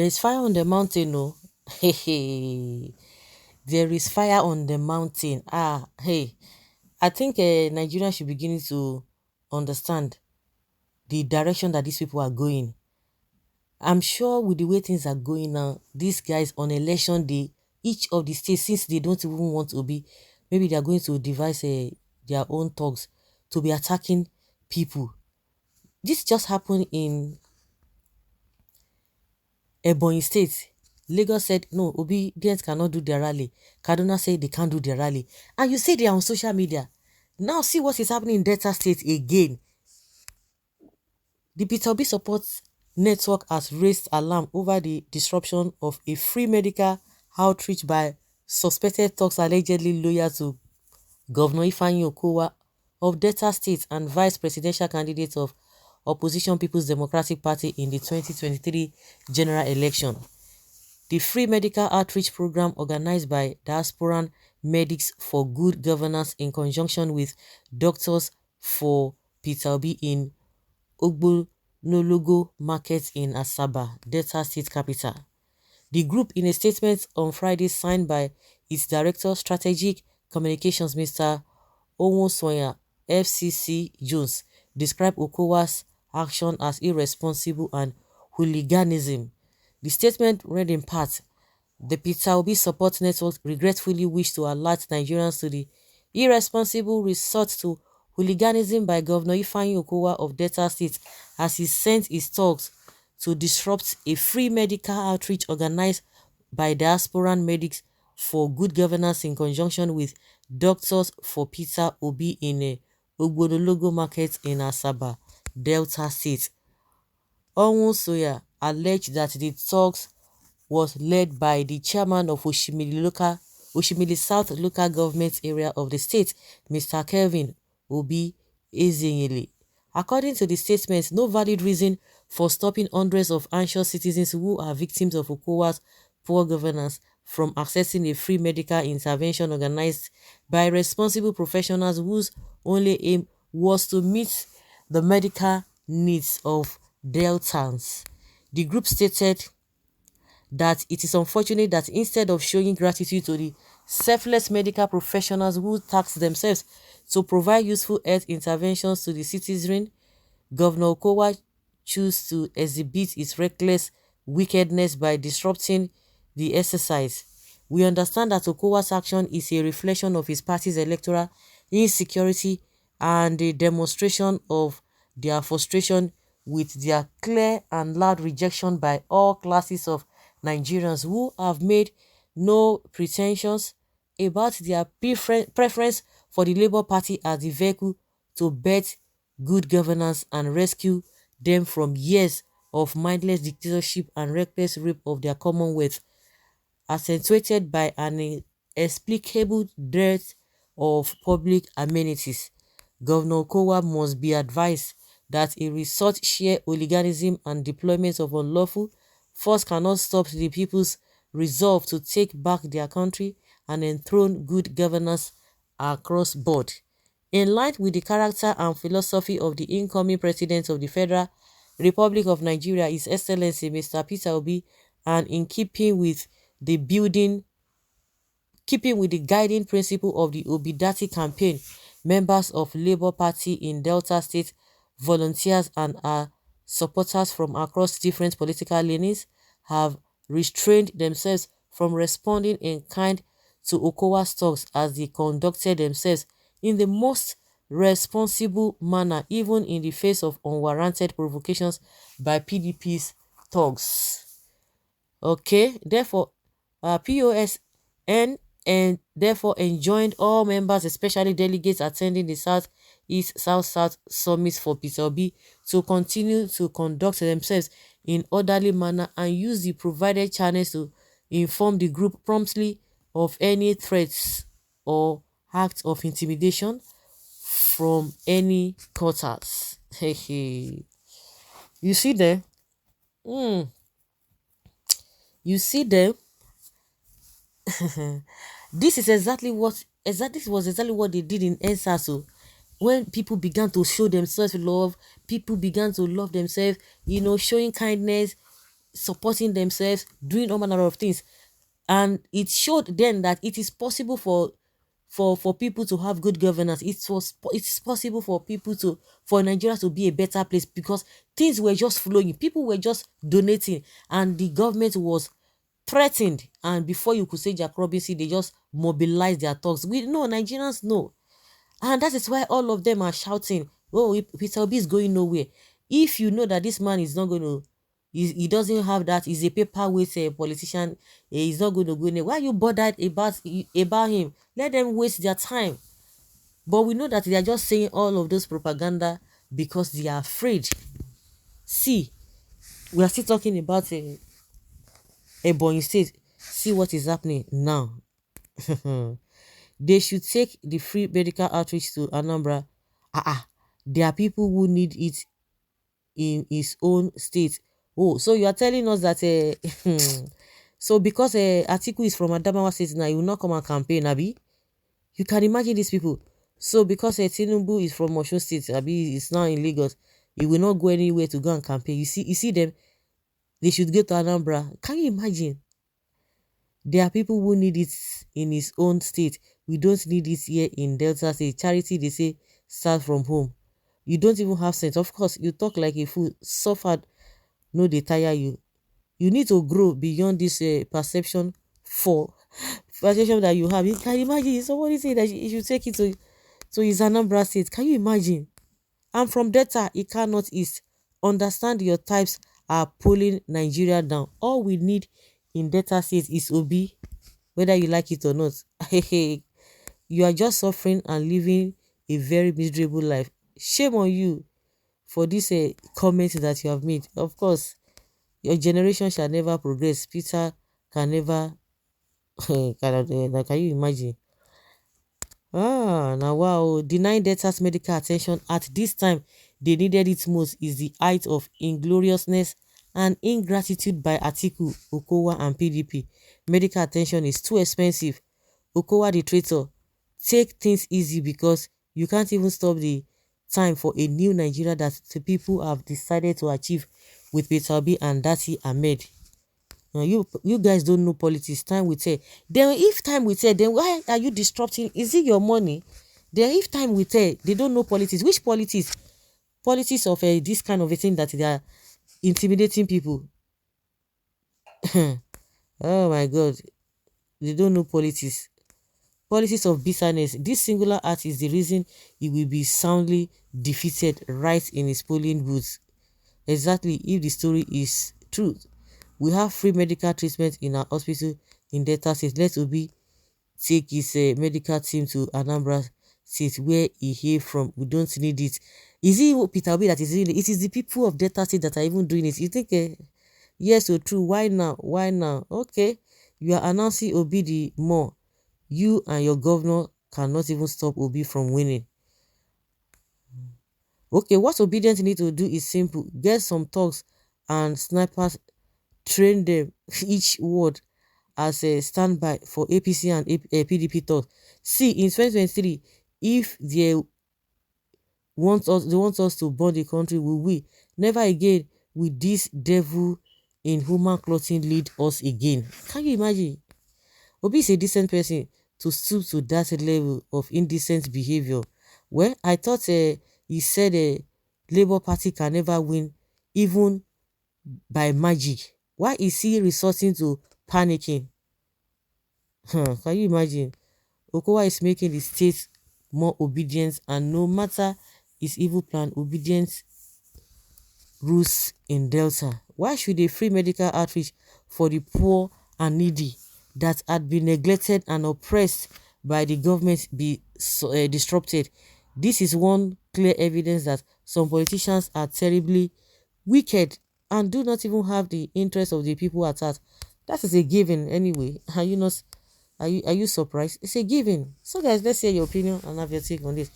is fire on the mountain, no. Hey, hey. There is fire on the mountain. Hey. I think Nigeria should begin to understand the direction that these people are going. I'm sure with the way things are going now, these guys on election day, each of the states, since they don't even want to be, maybe they are going to devise their own thugs to be attacking people. This just happened in Ebonyi State. Lagos said, no, Obi'S cannot do their rally. Kaduna said they can't do their rally. And you say they are on social media. Now see what is happening in Delta State again. The Peter Obi support network has raised alarm over the disruption of a free medical outreach by suspected thugs allegedly loyal to Governor Ifeanyi Okowa of Delta State and vice presidential candidate of Opposition People's Democratic Party in the 2023 general election. The free medical outreach program organized by Diasporan Medics for Good Governance in conjunction with Doctors for Peter Obi in Ogbonologo Market in Asaba, Delta State capital. The group, in a statement on Friday signed by its Director Strategic Communications, Mr. Owosoya FCC Jones, described Okowa's action as irresponsible and hooliganism. The statement read in part, the Peter Obi Support Network regretfully wish to alert Nigerians to the irresponsible resort to hooliganism by Governor Ifeanyi Okowa of Delta State as he sent his thugs to disrupt a free medical outreach organized by Diasporan Medics for Good Governance in conjunction with Doctors for Peter Obi in a Ogbonologo Market in Asaba, Delta State. Onwusoya alleged that the talks was led by the chairman of Oshimili South local government area of the state, Mr. Kelvin Obi'S. According to the statement, no valid reason for stopping hundreds of anxious citizens who are victims of Okowa's poor governance from accessing a free medical intervention organized by responsible professionals whose only aim was to meet the medical needs of Deltans. The group stated that it is unfortunate that instead of showing gratitude to the selfless medical professionals who tasked themselves to provide useful health interventions to the citizenry, Governor Okowa chose to exhibit its reckless wickedness by disrupting the exercise. We understand that Okowa's action is a reflection of his party's electoral insecurity and a demonstration of their frustration with their clear and loud rejection by all classes of Nigerians who have made no pretensions about their preference for the Labour Party as the vehicle to bet good governance and rescue them from years of mindless dictatorship and reckless rape of their commonwealth, accentuated by an inexplicable dearth of public amenities. Governor Okowa must be advised that a resort sheer hooliganism and deployment of unlawful force cannot stop the people's resolve to take back their country and enthrone good governance across board. In line with the character and philosophy of the incoming President of the Federal Republic of Nigeria, His Excellency Mr. Peter Obi, and in keeping with the guiding principle of the Obidati campaign, members of Labour Party in Delta State, volunteers and supporters from across different political leanings have restrained themselves from responding in kind to Okowa's talks as they conducted themselves in the most responsible manner, even in the face of unwarranted provocations by PDP's thugs. Okay, therefore, POSN and therefore enjoined all members, especially delegates attending the South-South Summit for Peter Obi, to continue to conduct themselves in orderly manner and use the provided channels to inform the group promptly of any threats or acts of intimidation from any quarters. You see there? You see there? This is exactly what they did in ENSAS. When people began to show themselves love, people began to love themselves, showing kindness, supporting themselves, doing all manner of things. And it showed then that it is possible for people to have good governance. It's possible for people to for Nigeria to be a better place, because things were just flowing, people were just donating, and the government was threatened, and before you could say Jack Robinson, they just mobilized their thugs. We know, Nigerians know, and that is why all of them are shouting, oh, Peter Obi is going nowhere. If you know that this man is not going to, he doesn't have that, he's a paperweight politician, he's not going to go anywhere, why are you bothered about him? Let them waste their time. But we know that they are just saying all of those propaganda because they are afraid. See, we are still talking about a Ebonyi State. See what is happening now. They should take the free medical outreach to Anambra. There are people who need it in his own state. Oh, so you are telling us that so because Atiku is from Adamawa State now, he will not come and campaign, Abi? You can imagine these people. So because Tinubu is from Osun State, Abi is now in Lagos, he will not go anywhere to go and campaign. You see them, they should go to Anambra. Can you imagine? There are people who need it in his own state. We don't need it here in Delta State. Charity, they say, start from home. You don't even have sense. Of course, you talk like a fool. Suffered, no, they tire you. You need to grow beyond this perception that you have. You can imagine somebody say that you should take it to his Anambra State. Can you imagine? I'm from Delta, Ika North East. Understand your types are pulling Nigeria down. All we need in Delta State is Obi, whether you like it or not. You are just suffering and living a very miserable life. Shame on you for this comment that you have made. Of course, your generation shall never progress. Peter can never. Can you imagine? Now wow, denying debtors medical attention at this time they needed it most is the height of ingloriousness and ingratitude by Atiku, Okowa and PDP. Medical attention is too expensive. Okowa the traitor, take things easy because you can't even stop the time for a new Nigeria that the people have decided to achieve with Peter Obi and Dati Ahmed. Now you guys don't know politics. Time will tell. Then if time will tell, then why are you disrupting? Is it your money? Then if time will tell, they don't know politics. Which politics? Politics of this kind of a thing that they are intimidating people. Oh my God, they don't know politics. Politics of bitterness. This singular act is the reason he will be soundly defeated right in his polling booth. Exactly, if the story is true. We have free medical treatment in our hospital in Delta State. Let Obi take his medical team to Anambra State where he hailed from. We don't need it. Is it Peter Obi that is doing it? It is the people of Delta State that are even doing it. You think, yes, so true. Why now? Why now? Okay, you are announcing Obi the more. You and your governor cannot even stop Obi from winning. Okay, what obedience need to do is simple. Get some thugs and snipers, train them each word as a standby for APC and PDP talk. See, in 2023, if they want us to burn the country, we will. Never again will this devil in human clothing lead us again. Can you imagine? Obi is a decent person to stoop to that level of indecent behavior. Well, I thought he said Labour Party can never win even by magic. Why is he resorting to panicking? Can you imagine? Okowa is making the state more obedient, and no matter his evil plan, obedience rules in Delta. Why should a free medical outreach for the poor and needy that had been neglected and oppressed by the government be disrupted? This is one clear evidence that some politicians are terribly wicked and do not even have the interest of the people at heart. That is a given anyway. Are you not? Are you surprised? It's a given. So guys, let's hear your opinion and have your take on this.